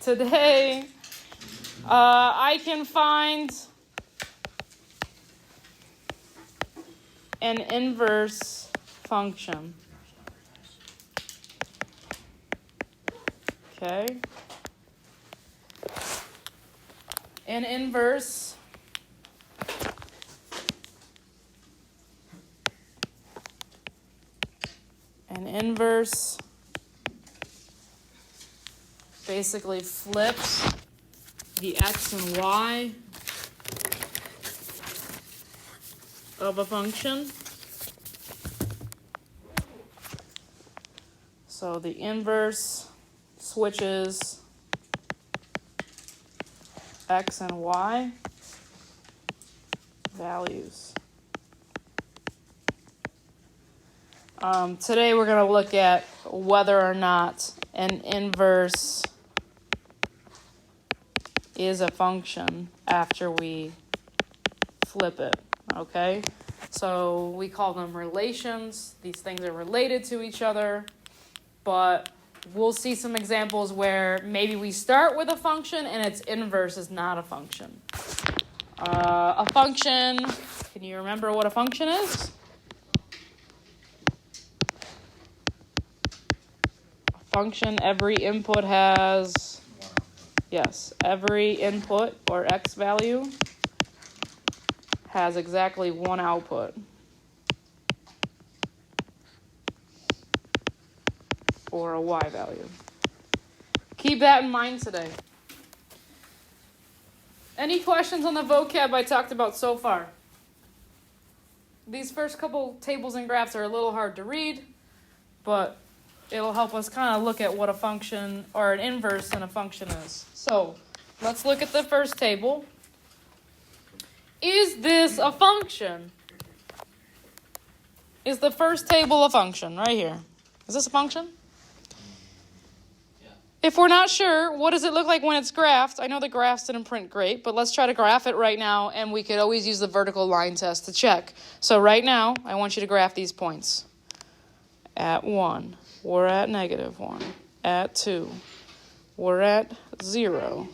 Today, I can find an inverse function. Okay. An inverse basically flips the x and y of a function. So the inverse switches x and y values. Today we're going to look at whether or not an inverse is a function after we flip it, okay? So we call them relations. These things are related to each other, but we'll see some examples where maybe we start with a function and its inverse is not a function. A function, can you remember what a function is? A function, every input has, yes, every input or x value has exactly one output. Or a y value. Keep that in mind today. Any questions on the vocab I talked about so far? These first couple tables and graphs are a little hard to read, but it'll help us kind of look at what a function or an inverse in a function is. So let's look at the first table. Is this a function? Is the first table a function right here? Is this a function? If we're not sure, what does it look like when it's graphed? I know the graphs didn't print great, but let's try to graph it right now, and we could always use the vertical line test to check. So right now, I want you to graph these points. At 1, we're at -1. At 2, we're at 0.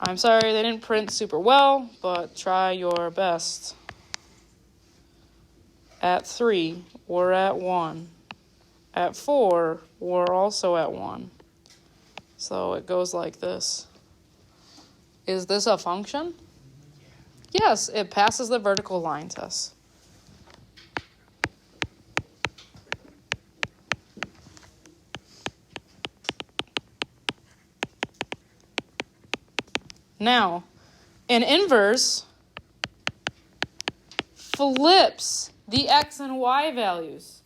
I'm sorry they didn't print super well, but try your best. At 3, we're at 1. At 4, we're also at 1. So it goes like this. Is this a function? Yes, it passes the vertical line test. Now, an inverse flips the x and y values.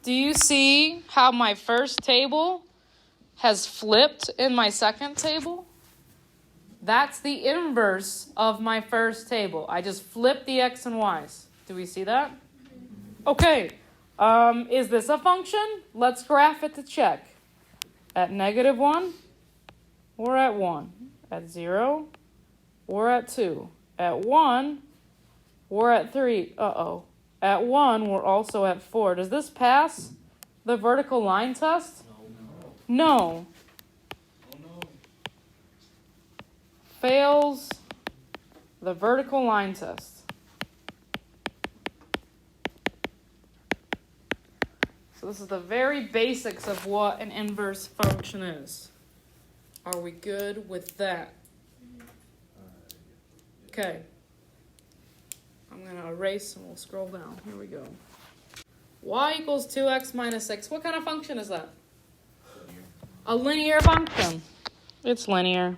Do you see how my first table has flipped in my second table? That's the inverse of my first table. I just flipped the x and y's. Do we see that? Okay. Is this a function? Let's graph it to check. At -1, we're at 1. At 0, we're at 2. At 1, we're at 3. At 1, we're also at 4. Does this pass the vertical line test? No. Fails the vertical line test. So this is the very basics of what an inverse function is. Are we good with that? Okay. I'm going to erase and we'll scroll down. Here we go. Y equals 2x minus 6. What kind of function is that? A linear function. It's linear.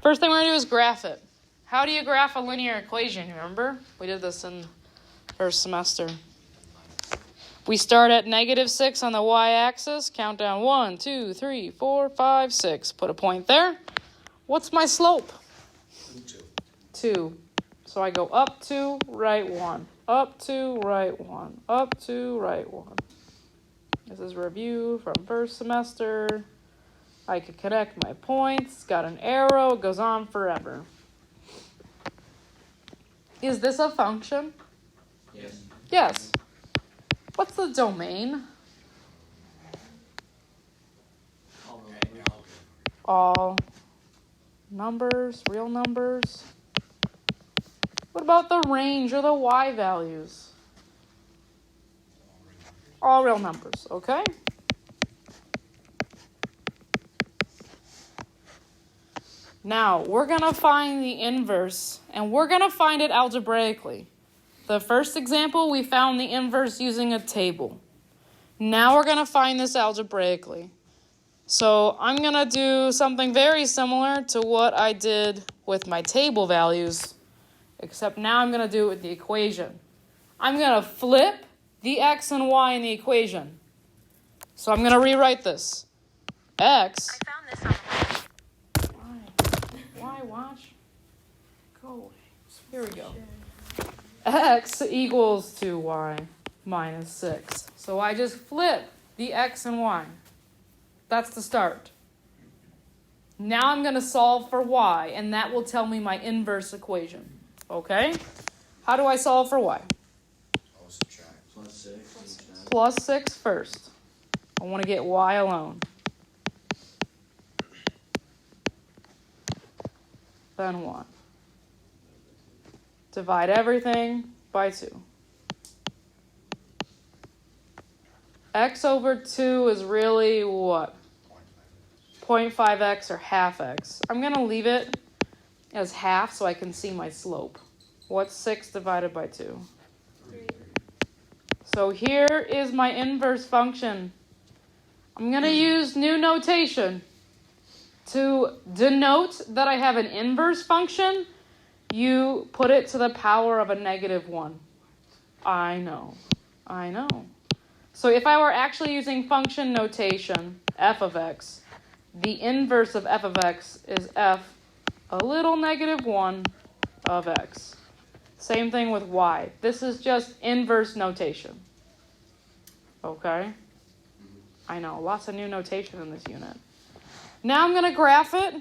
First thing we're going to do is graph it. How do you graph a linear equation? Remember? We did this in first semester. We start at -6 on the y-axis. Count down 1, 2, 3, 4, 5, 6. Put a point there. What's my slope? 2. So I go up 2, right 1. Up 2, right 1. Up 2, right 1. This is review from first semester. I could connect my points. Got an arrow. It goes on forever. Is this a function? Yes. Yes. What's the domain? all numbers, real numbers. What about the range or the y values? All real numbers, okay? Now, we're going to find the inverse, and we're going to find it algebraically. The first example, we found the inverse using a table. Now we're going to find this algebraically. So I'm going to do something very similar to what I did with my table values, except now I'm going to do it with the equation. I'm going to flip the x and y in the equation. So I'm going to rewrite this. X. I found this on the Why? Watch? Go away. Here we go. X equals 2y minus 6. So I just flip the x and y. That's the start. Now I'm going to solve for y, and that will tell me my inverse equation. Okay? How do I solve for y? I'll subtract. Plus 6. Plus 6 first. I want to get y alone. Then what? Divide everything by 2. X over 2 is really what? 0.5x or half x. I'm going to leave it as half so I can see my slope. What's 6 divided by 2? 3. So here is my inverse function. I'm going to use new notation. To denote that I have an inverse function, you put it to the power of a -1. I know. So if I were actually using function notation, f of x, the inverse of f of x is f a little -1 of x. Same thing with y. This is just inverse notation. Okay? I know, lots of new notation in this unit. Now I'm going to graph it.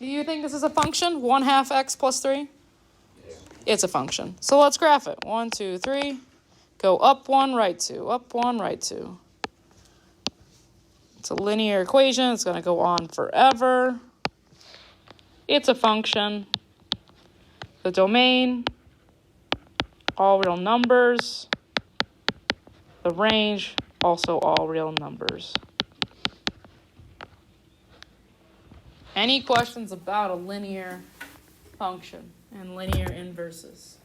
Do you think this is a function? 1/2 x plus 3? Yeah. It's a function. So let's graph it. 1, 2, 3. Go up 1, right 2. Up 1, right 2. It's a linear equation. It's going to go on forever. It's a function. The domain, all real numbers. The range, also all real numbers. Any questions about a linear function and linear inverses?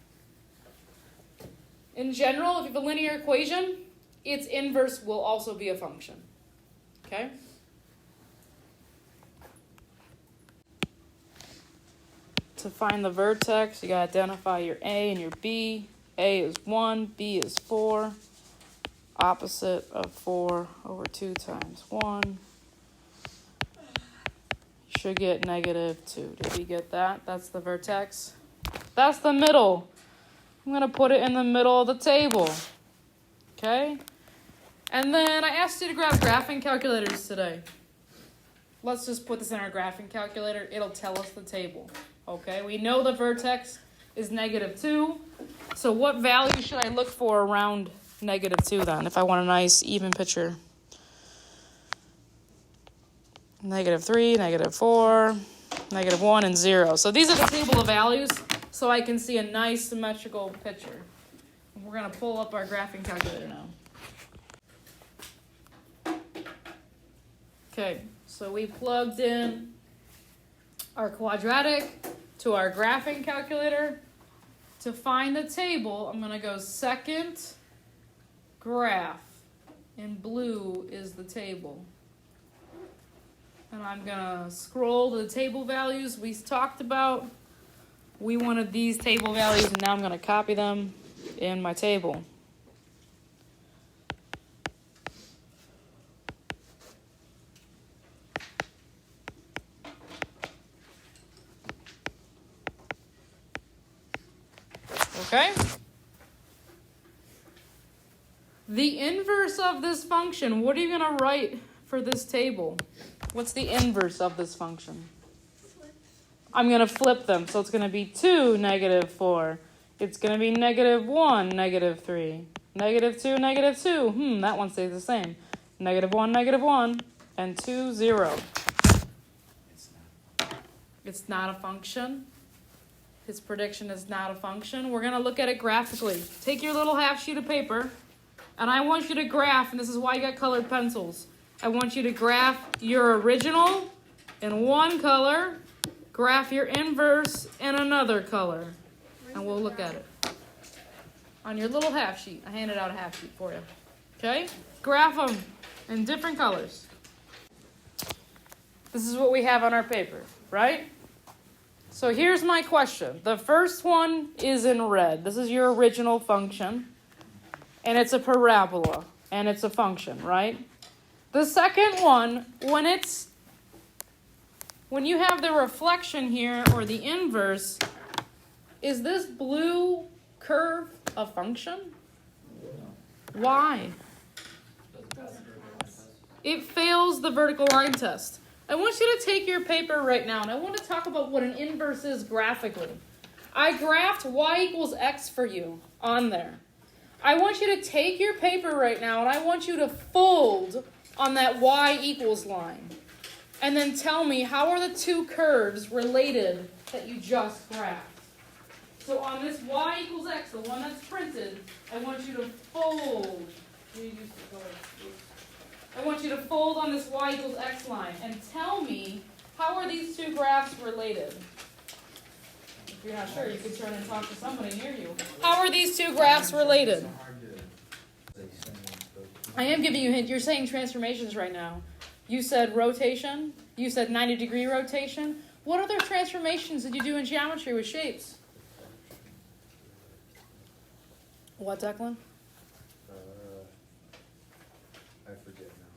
In general, if you have a linear equation, its inverse will also be a function. Okay? To find the vertex, you gotta identify your A and your B. A is 1, B is 4. Opposite of 4 over 2 times 1. Should get -2. Did we get that? That's the vertex. That's the middle. I'm going to put it in the middle of the table. Okay? And then I asked you to grab graphing calculators today. Let's just put this in our graphing calculator. It'll tell us the table. Okay? We know the vertex is -2. So what value should I look for around -2 then, if I want a nice even picture? -3, -4, -1, and 0. So these are the table of values, so I can see a nice symmetrical picture. And we're going to pull up our graphing calculator now. Okay, so we plugged in our quadratic to our graphing calculator. To find the table, I'm going to go second graph. In blue is the table. And I'm going to scroll to the table values we talked about. We wanted these table values, and now I'm going to copy them in my table. Okay? The inverse of this function, what are you going to write for this table? What's the inverse of this function? I'm going to flip them. So it's going to be 2, -4. It's going to be -1, -3. -2, -2. That one stays the same. -1, -1, and 2, 0. It's not a function. His prediction is not a function. We're going to look at it graphically. Take your little half sheet of paper, and I want you to graph, and this is why you got colored pencils. I want you to graph your original in one color, graph your inverse in another color, and we'll look at it. On your little half sheet. I handed out a half sheet for you. Okay? Graph them in different colors. This is what we have on our paper, right? So here's my question. The first one is in red. This is your original function. And it's a parabola. And it's a function, right? The second one, when you have the reflection here, or the inverse, is this blue curve a function? Why? It fails the vertical line test. I want you to take your paper right now, and I want to talk about what an inverse is graphically. I graphed y equals x for you on there. I want you to take your paper right now, and I want you to fold on that y equals line. And then tell me, how are the two curves related that you just graphed? So on this y equals x, the one that's printed, I want you to fold. I want you to fold on this y equals x line and tell me, how are these two graphs related? If you're not sure, you could turn and talk to somebody near you. How are these two graphs related? I am giving you a hint. You're saying transformations right now. You said rotation. You said 90-degree rotation. What other transformations did you do in geometry with shapes? What, Declan? I forget now.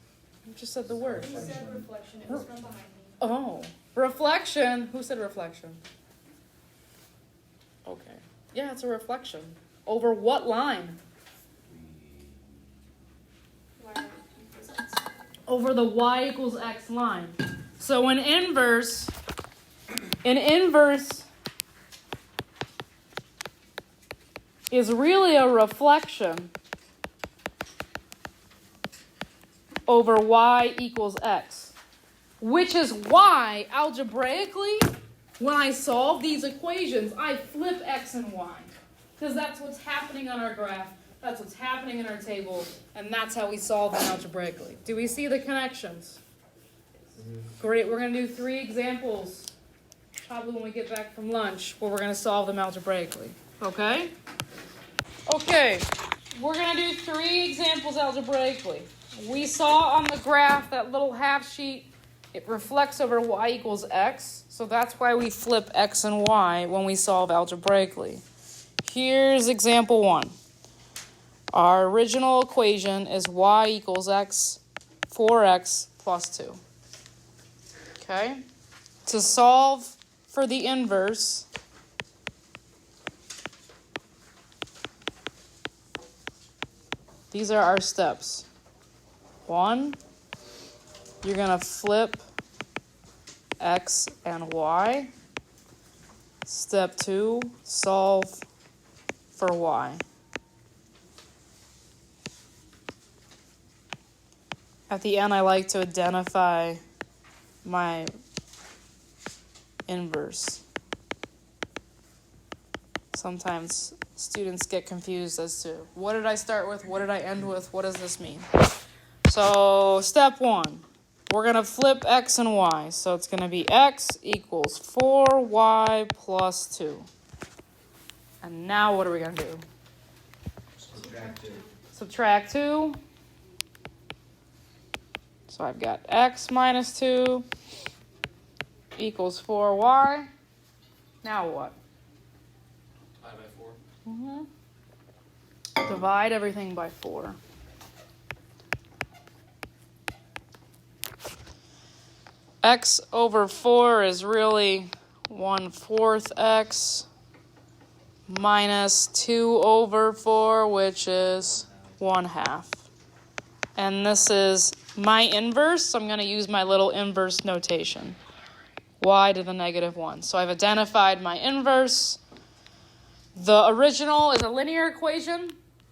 You just said the word. He said reflection. It was from behind me. Oh, reflection. Who said reflection? Okay. Yeah, it's a reflection. Over what line? Over the y equals x line. So an inverse is really a reflection over y equals x, which is why algebraically, when I solve these equations, I flip x and y, because that's what's happening on our graph, that's what's happening in our table, and that's how we solve them algebraically. Do we see the connections? Great, we're going to do 3 examples, probably when we get back from lunch, where we're going to solve them algebraically, okay? Okay, we're going to do 3 examples algebraically. We saw on the graph, that little half sheet, it reflects over y equals x, so that's why we flip x and y when we solve algebraically. Here's example 1. Our original equation is y equals x, 4x plus 2. Okay? To solve for the inverse, these are our steps. 1, you're going to flip x and y. Step 2, solve for y. At the end, I like to identify my inverse. Sometimes students get confused as to, what did I start with? What did I end with? What does this mean? So step 1, we're going to flip x and y. So it's going to be x equals 4y plus 2. And now what are we going to do? Subtract 2. Subtract 2. So I've got x minus 2 equals 4y. Now what? Divide by 4. Divide everything by 4. X over 4 is really 1/4 x minus 2 over 4, which is 1/2. And this is my inverse, so I'm going to use my little inverse notation. Y to the negative 1. So I've identified my inverse. The original is a linear equation.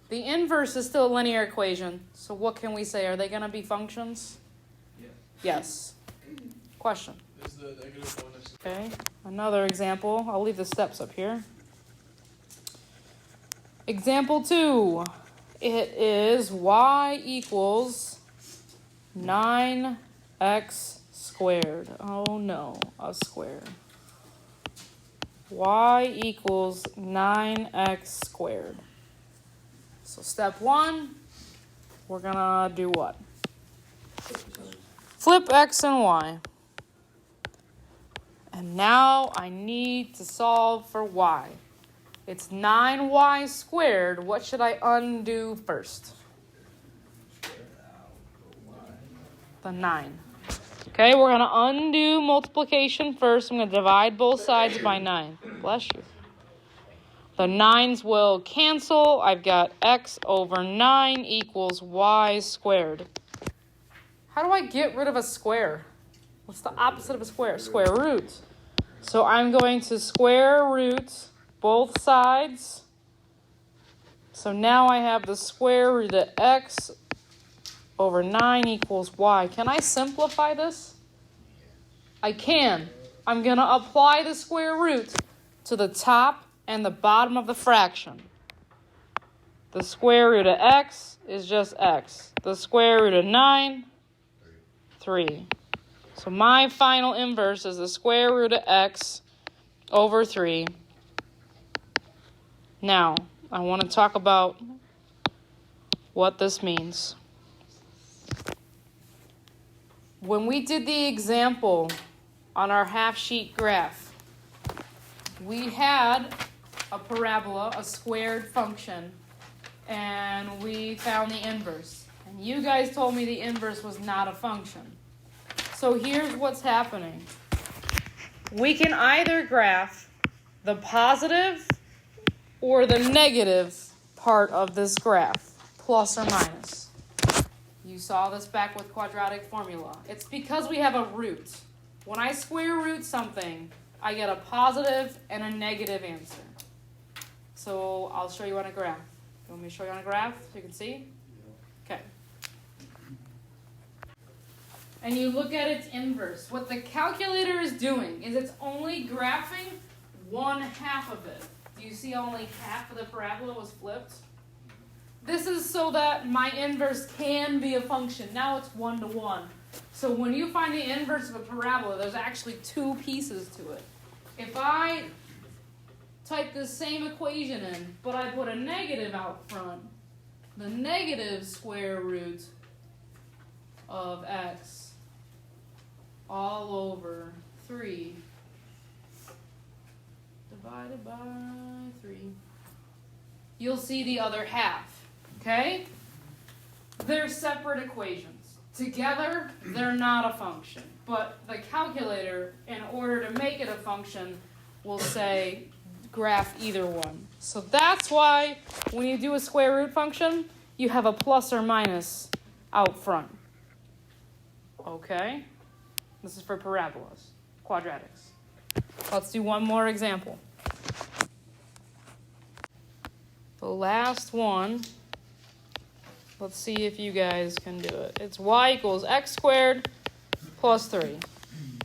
The inverse is still a linear equation. So what can we say? Are they going to be functions? Yeah. Yes. Question. is the negative 1 next to Okay, another example. I'll leave the steps up here. Example 2. It is y equals 9x squared. Oh no, a square. Y equals 9x squared. So step 1, we're gonna do what? Flip x and y. And now I need to solve for y. It's 9y squared. What should I undo first? The 9. Okay, we're going to undo multiplication first. I'm going to divide both sides by 9. Bless you. The 9s will cancel. I've got x over 9 equals y squared. How do I get rid of a square? What's the opposite of a square? Square root. So I'm going to square root both sides. So now I have the square root of x over 9 equals y. Can I simplify this? I can. I'm going to apply the square root to the top and the bottom of the fraction. The square root of x is just x. The square root of 9, 3. So my final inverse is the square root of x over 3. Now, I want to talk about what this means. When we did the example on our half-sheet graph, we had a parabola, a squared function, and we found the inverse. And you guys told me the inverse was not a function. So here's what's happening. We can either graph the positive or the negative part of this graph, plus or minus. You saw this back with quadratic formula. It's because we have a root. When I square root something, I get a positive and a negative answer. So I'll show you on a graph. You want me to show you on a graph so you can see? Okay. And you look at its inverse. What the calculator is doing is it's only graphing 1/2 of it. Do you see only half of the parabola was flipped? This is so that my inverse can be a function. Now it's 1-to-1. So when you find the inverse of a parabola, there's actually 2 pieces to it. If I type the same equation in, but I put a negative out front, the negative square root of x all over 3 divided by 3. You'll see the other half, okay? They're separate equations. Together, they're not a function. But the calculator, in order to make it a function, will say graph either one. So that's why when you do a square root function, you have a plus or minus out front. Okay? This is for parabolas, quadratics. Let's do one more example. The last one, let's see if you guys can do it. It's y equals x squared plus 3.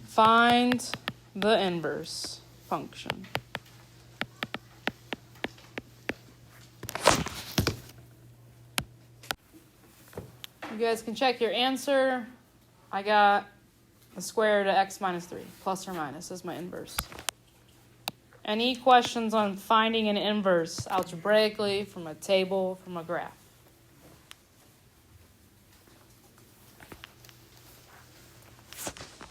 Find the inverse function. You guys can check your answer. I got the square root of x minus 3. Plus or minus is my inverse. Any questions on finding an inverse algebraically from a table, from a graph?